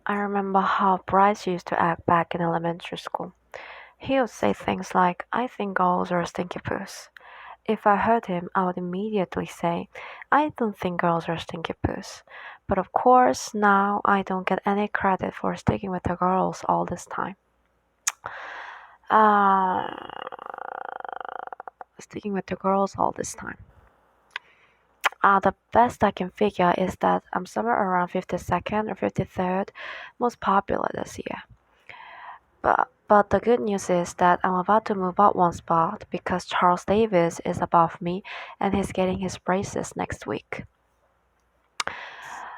I remember how Bryce used to act back in elementary school. He would say things like, I think girls are stinky poos. If I heard him, I would immediately say, I don't think girls are stinky poos. But of course, now I don't get any credit for sticking with the girls all this time. Uh, Sticking with the girls all this time. The best I can figure is that I'm somewhere around 52nd or 53rd most popular this year. But the good news is that I'm about to move up one spot because Charles Davis is above me and he's getting his braces next week.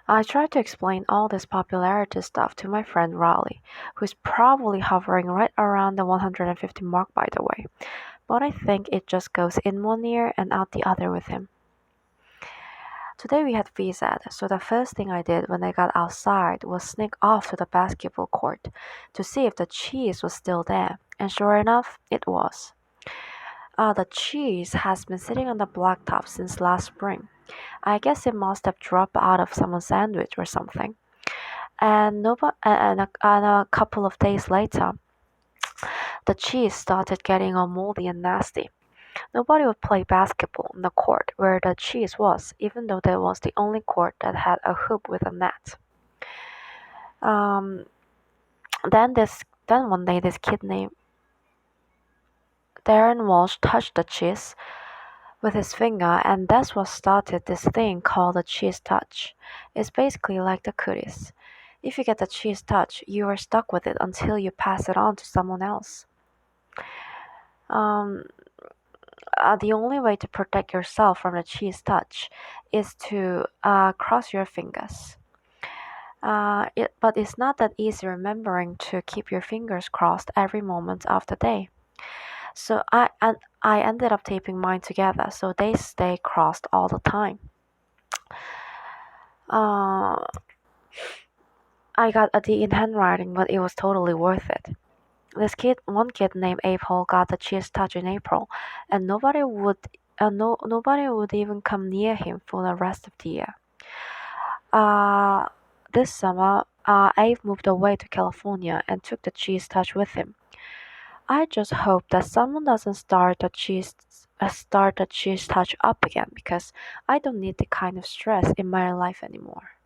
I tried to explain all this popularity stuff to my friend Raleigh, who's probably hovering right around the 150 mark by the way, but I think it just goes in one ear and out the other with him. Today we had VSAT, so the first thing I did when I got outside was sneak off to the basketball court to see if the cheese was still there, and sure enough, it was. The cheese has been sitting on the blacktop since last spring. I guess it must have dropped out of someone's sandwich or something. And a couple of days later, the cheese started getting all moldy and nasty. Nobody would play basketball on the court where the cheese was, even though that was the only court that had a hoop with a net. Um, then one day this kid named Darren Walsh touched the cheese with his finger, and that's what started this thing called the cheese touch. It's basically like the cooties. If you get the cheese touch, you are stuck with it until you pass it on to someone else. Um, the only way to protect yourself from the cheese touch is to cross your fingers. But it's not that easy remembering to keep your fingers crossed every moment of the day. So I ended up taping mine together so they stay crossed all the time. Uh, I got a D in handwriting, but it was totally worth it. One kid named April got the cheese touch in April, and nobody would even come near him for the rest of the year. This summer, Abe moved away to California and took the cheese touch with him. I just hope that someone doesn't start the cheese touch up again because I don't need the kind of stress in my life anymore.